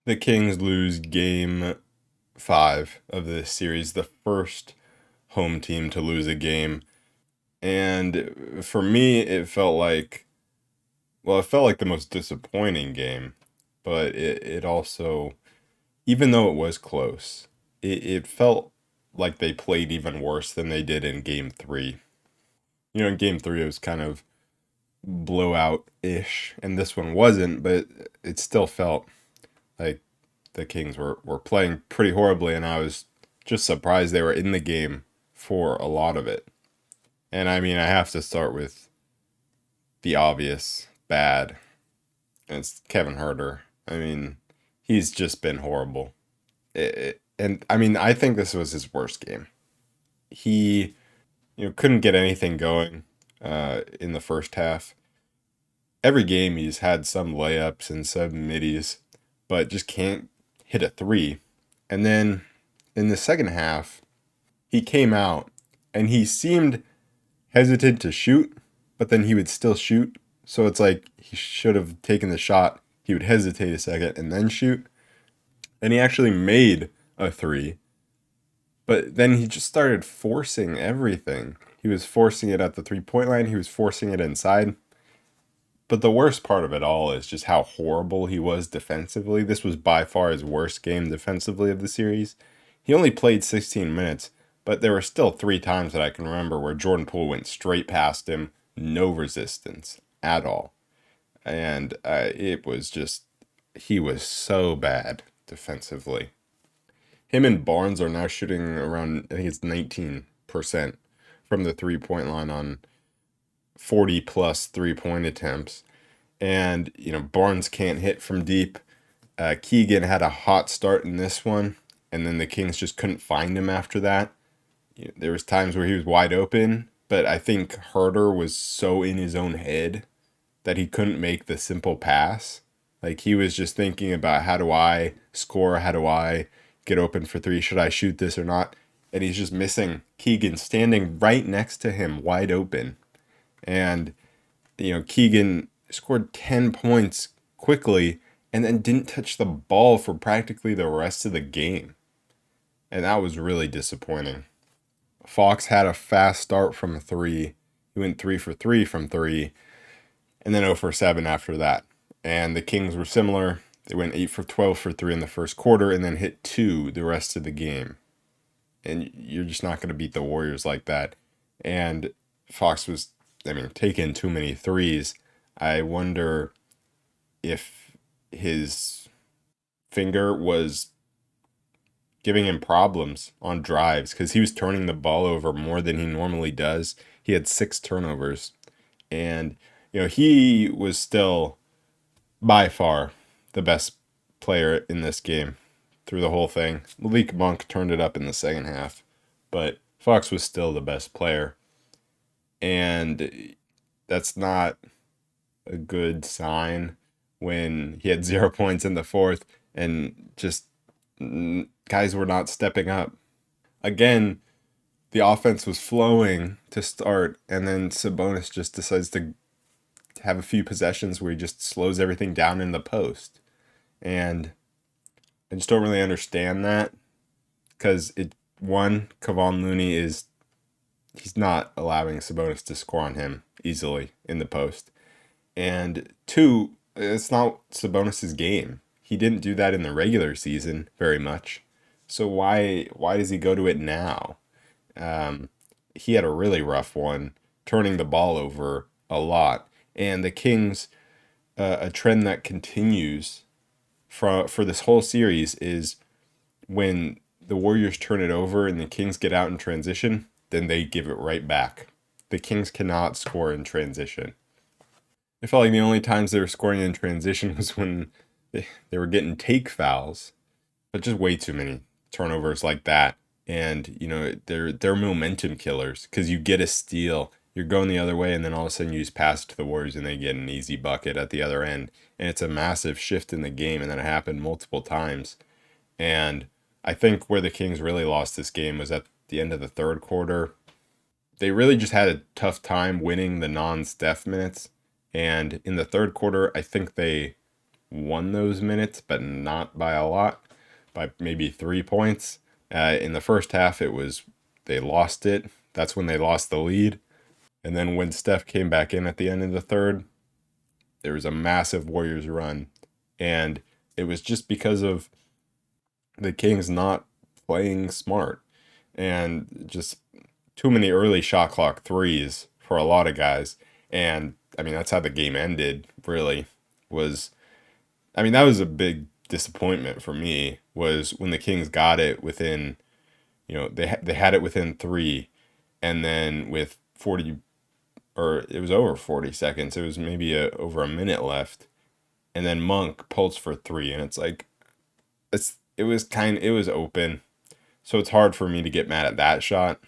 The Kings lose game five of this series, the first home team to lose a game. And for me, it felt like the most disappointing game, but it also, even though it was close, it felt like they played even worse than they did in game three. In game three, it was kind of blowout ish, and this one wasn't, but it still felt like the Kings were playing pretty horribly, and I was just surprised they were in the game for a lot of it. And I mean, I have to start with the obvious bad. And it's Kevin Huerter. I mean, he's just been horrible. And I mean, I think this was his worst game. He, couldn't get anything going in the first half. Every game he's had some layups and some middies, but just can't hit a three. And then in the second half, he came out and he seemed hesitant to shoot, but then he would still shoot. So it's like he should have taken the shot. He would hesitate a second and then shoot. And he actually made a three, but then he just started forcing everything. He was forcing it at the 3 point line, he was forcing it inside. But the worst part of it all is just how horrible he was defensively. This was by far his worst game defensively of the series. He only played 16 minutes, but there were still three times that I can remember where Jordan Poole went straight past him, no resistance at all. And it was just, he was so bad defensively. Him and Barnes are now shooting around, I think it's 19% from the 3 point line on 40 plus 3 point attempts. And, Barnes can't hit from deep. Keegan had a hot start in this one, and then the Kings just couldn't find him after that. There was times where he was wide open, but I think Herter was so in his own head that he couldn't make the simple pass. Like he was just thinking about how do I score? How do I get open for three? Should I shoot this or not? And he's just missing Keegan standing right next to him, wide open. And, Keegan scored 10 points quickly and then didn't touch the ball for practically the rest of the game. And that was really disappointing. Fox had a fast start from three. He went 3 for 3 from three, and then 0 for 7 after that. And the Kings were similar. They went 8 for 12 for three in the first quarter and then hit two the rest of the game. And you're just not going to beat the Warriors like that. And Fox was, taking too many threes. I wonder if his finger was giving him problems on drives because he was turning the ball over more than he normally does. He had 6 turnovers. And, he was still by far the best player in this game through the whole thing. Malik Monk turned it up in the second half, but Fox was still the best player. And that's not a good sign when he had 0 points in the fourth and just guys were not stepping up. Again, the offense was flowing to start, and then Sabonis just decides to have a few possessions where he just slows everything down in the post. And I just don't really understand that because Kevon Looney he's not allowing Sabonis to score on him easily in the post. And two, it's not Sabonis's game. He didn't do that in the regular season very much. So why does he go to it now? He had a really rough one, turning the ball over a lot. And the Kings, a trend that continues for this whole series is when the Warriors turn it over and the Kings get out in transition, then they give it right back. The Kings cannot score in transition. I felt like the only times they were scoring in transition was when they were getting take fouls, but just way too many turnovers like that. And they're momentum killers because you get a steal, you're going the other way, and then all of a sudden you just pass it to the Warriors and they get an easy bucket at the other end, and it's a massive shift in the game, and that happened multiple times. And I think where the Kings really lost this game was at the end of the third quarter. They really just had a tough time winning the non-Steph minutes. And in the third quarter, I think they won those minutes, but not by a lot, by maybe 3 points. In the first half, it was they lost it. That's when they lost the lead. And then when Steph came back in at the end of the third, there was a massive Warriors run. And it was just because of the Kings not playing smart and just too many early shot clock threes for a lot of guys. And I mean, that's how the game ended, really. Was I mean, that was a big disappointment for me was when the Kings got it within, they had it within 3 and then with 40 or it was over 40 seconds. It was maybe over a minute left. And then Monk pulls for 3 and it's like it was open. So it's hard for me to get mad at that shot.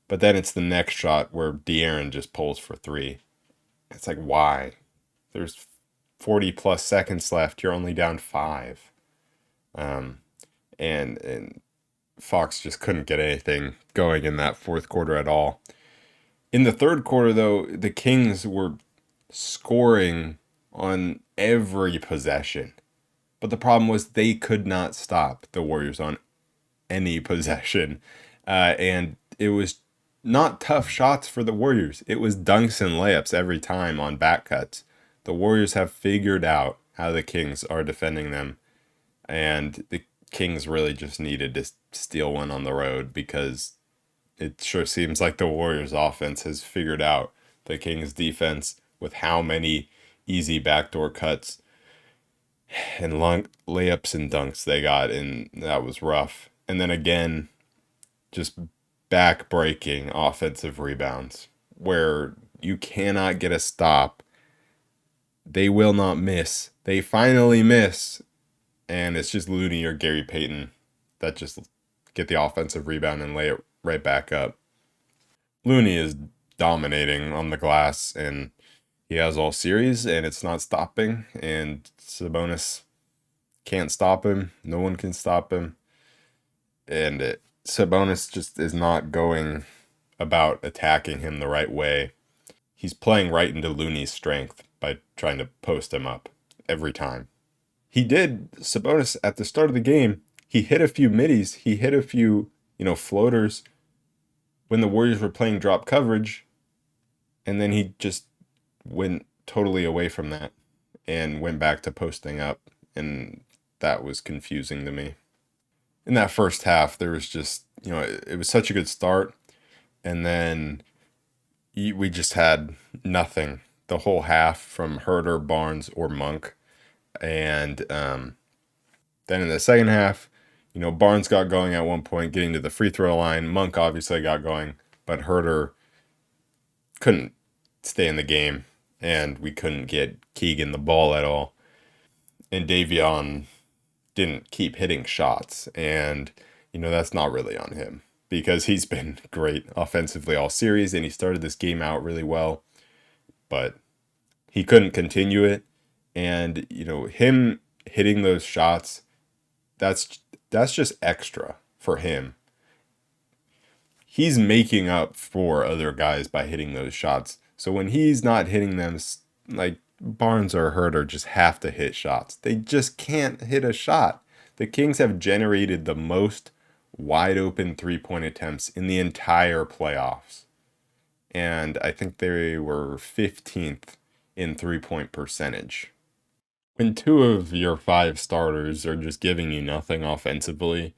But then it's the next shot where De'Aaron just pulls for 3. It's like why? There's 40 plus seconds left. You're only down 5. Um, and Fox just couldn't get anything going in that fourth quarter at all. In the third quarter, though, the Kings were scoring on every possession. But the problem was they could not stop the Warriors on any possession. And it was not tough shots for the Warriors. It was dunks and layups every time on back cuts. The Warriors have figured out how the Kings are defending them. And the Kings really just needed to steal one on the road because it sure seems like the Warriors offense has figured out the Kings defense with how many easy backdoor cuts and long layups and dunks they got, and that was rough. And then again, just back breaking offensive rebounds where you cannot get a stop. They will not miss. They finally miss, and it's just Looney or Gary Payton that just get the offensive rebound and lay it right back up. Looney is dominating on the glass, and he has all series, and it's not stopping. And Sabonis can't stop him. No one can stop him. And Sabonis just is not going about attacking him the right way. He's playing right into Looney's strength by trying to post him up every time. Sabonis at the start of the game, he hit a few middies, he hit a few, floaters when the Warriors were playing drop coverage, and then he just went totally away from that and went back to posting up, and that was confusing to me. In that first half, there was just, it was such a good start, and then we just had nothing the whole half from Huerter, Barnes, or Monk. And then in the second half, Barnes got going at one point, getting to the free throw line. Monk obviously got going, but Huerter couldn't stay in the game, and we couldn't get Keegan the ball at all. And Davion didn't keep hitting shots, and that's not really on him because he's been great offensively all series, and he started this game out really well, but he couldn't continue it. And him hitting those shots, that's just extra for him. He's making up for other guys by hitting those shots. So when he's not hitting them, like Barnes or Huerter just have to hit shots. They just can't hit a shot. The Kings have generated the most wide open 3-point attempts in the entire playoffs. And I think they were 15th in 3-point percentage. When 2 of your 5 starters are just giving you nothing offensively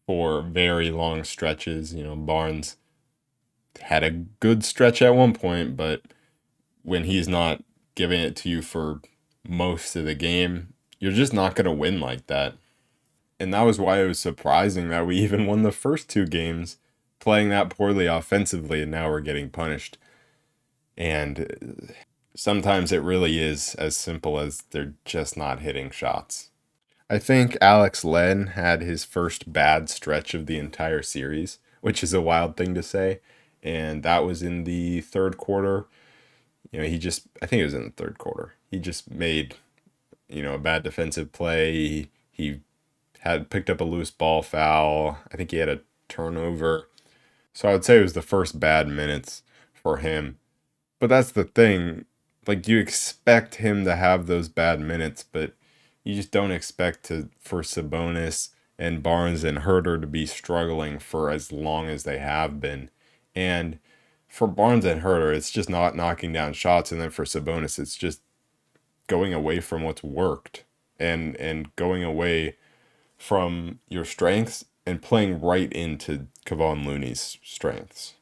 for very long stretches, Barnes had a good stretch at one point, but when he's not giving it to you for most of the game, you're just not going to win like that. And that was why it was surprising that we even won the first 2 games playing that poorly offensively, and now we're getting punished. And sometimes it really is as simple as they're just not hitting shots. I think Alex Len had his first bad stretch of the entire series, which is a wild thing to say. And that was in the third quarter. I think it was in the third quarter. He just made, a bad defensive play. He had picked up a loose ball foul. I think he had a turnover. So I would say it was the first bad minutes for him. But that's the thing. like you expect him to have those bad minutes, but you just don't expect to for Sabonis and Barnes and Herter to be struggling for as long as they have been. And for Barnes and Herter, it's just not knocking down shots, and then for Sabonis, it's just going away from what's worked and going away from your strengths and playing right into Kevon Looney's strengths.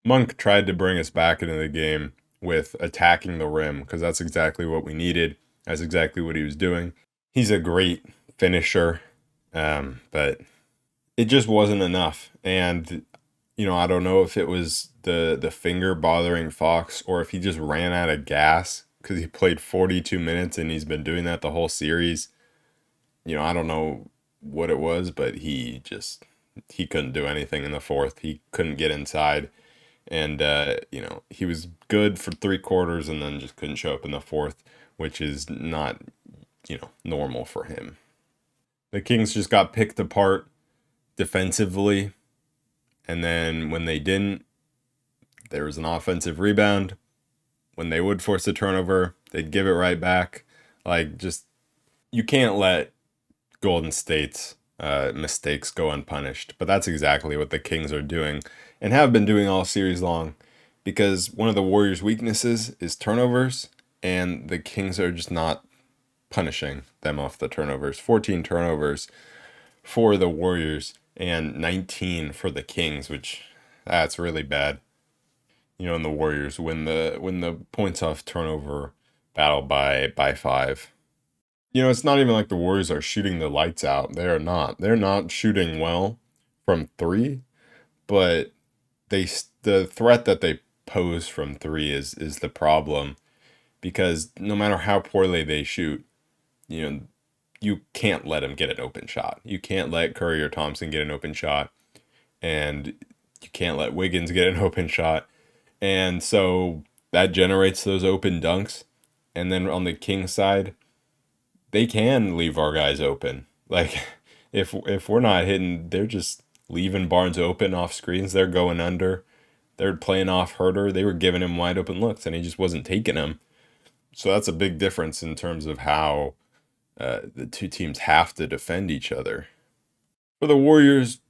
Monk tried to bring us back into the game with attacking the rim because that's exactly what we needed. That's exactly what he was doing. He's a great finisher, but it just wasn't enough. And I don't know if it was the finger bothering Fox or if he just ran out of gas because he played 42 minutes and he's been doing that the whole series. I don't know what it was, but he couldn't do anything in the fourth. He couldn't get inside. And he was good for 3 quarters and then just couldn't show up in the fourth, which is not normal for him. The Kings just got picked apart defensively, and then when they didn't, there was an offensive rebound. When they would force a turnover, they'd give it right back. Like, just you can't let Golden State's mistakes go unpunished. But that's exactly what the Kings are doing and have been doing all series long, because one of the Warriors' weaknesses is turnovers, and the Kings are just not punishing them off the turnovers. 14 turnovers for the Warriors and 19 for the Kings, which that's really bad. And the Warriors win the points off turnover battle by 5. It's not even like the Warriors are shooting the lights out. They are not. They're not shooting well from 3, but the threat that they pose from 3 is the problem, because no matter how poorly they shoot, you can't let them get an open shot. You can't let Curry or Thompson get an open shot, and you can't let Wiggins get an open shot. And so that generates those open dunks. And then on the Kings side, they can leave our guys open. Like, if we're not hitting, they're just leaving Barnes open off screens. They're going under. They're playing off Herter. They were giving him wide open looks, and he just wasn't taking them. So that's a big difference in terms of how the two teams have to defend each other. For the Warriors,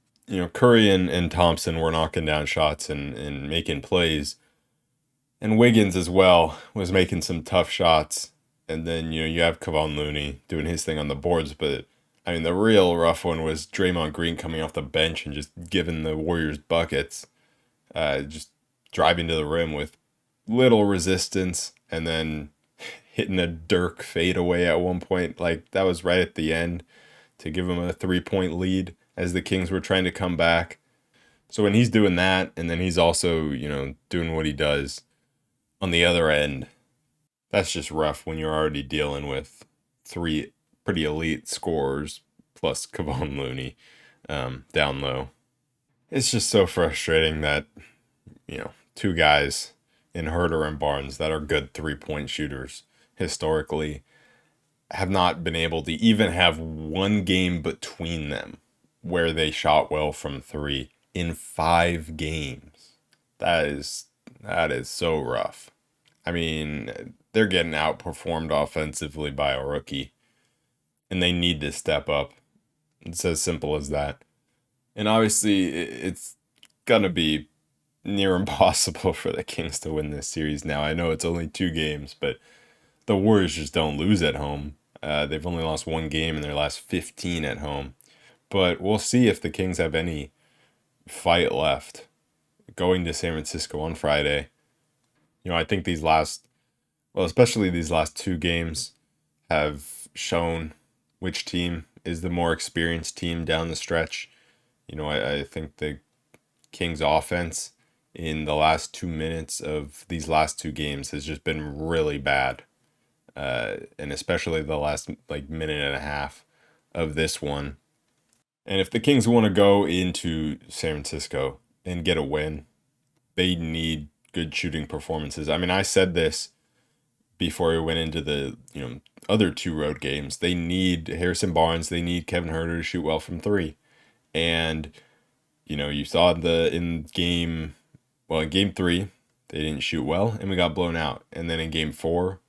Curry and Thompson were knocking down shots and making plays. And Wiggins as well was making some tough shots. And then, you have Kevon Looney doing his thing on the boards. But, I mean, the real rough one was Draymond Green coming off the bench and just giving the Warriors buckets. Just driving to the rim with little resistance and then hitting a Dirk fadeaway at one point. Like, that was right at the end to give him a 3-point lead as the Kings were trying to come back. So when he's doing that, and then he's also, doing what he does on the other end, that's just rough when you're already dealing with 3 pretty elite scorers plus Kevon Looney down low. It's just so frustrating that, 2 guys in Huerter and Barnes that are good 3-point shooters historically have not been able to even have one game between them where they shot well from 3 in 5 games. That is so rough. I mean, they're getting outperformed offensively by a rookie, and they need to step up. It's as simple as that. And obviously, it's going to be near impossible for the Kings to win this series now. I know it's only 2 games, but the Warriors just don't lose at home. They've only lost 1 game in their last 15 at home. But we'll see if the Kings have any fight left going to San Francisco on Friday. I think especially these last 2 games have shown which team is the more experienced team down the stretch. I think the Kings offense in the last 2 minutes of these last 2 games has just been really bad. And especially the last minute and a half of this one. And if the Kings want to go into San Francisco and get a win, they need good shooting performances. I mean, I said this before we went into the other 2 road games. They need Harrison Barnes. They need Kevin Huerter to shoot well from 3. And you saw in game 3, They didn't shoot well, and we got blown out. And then in game 4,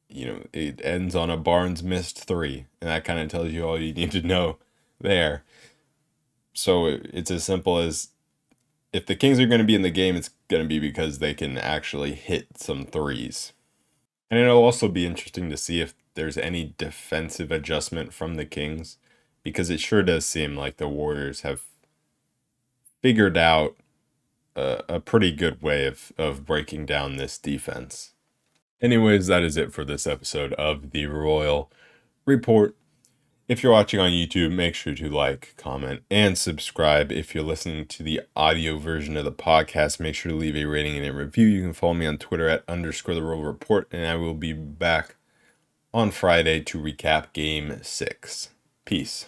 it ends on a Barnes missed 3, and that kind of tells you all you need to know there. So it's as simple as, if the Kings are going to be in the game, it's going to be because they can actually hit some threes. And it'll also be interesting to see if there's any defensive adjustment from the Kings, because it sure does seem like the Warriors have figured out a pretty good way of breaking down this defense. Anyways, that is it for this episode of the Royal Report. If you're watching on YouTube, make sure to like, comment, and subscribe. If you're listening to the audio version of the podcast, make sure to leave a rating and a review. You can follow me on Twitter at _the Royal Report, and I will be back on Friday to recap Game 6. Peace.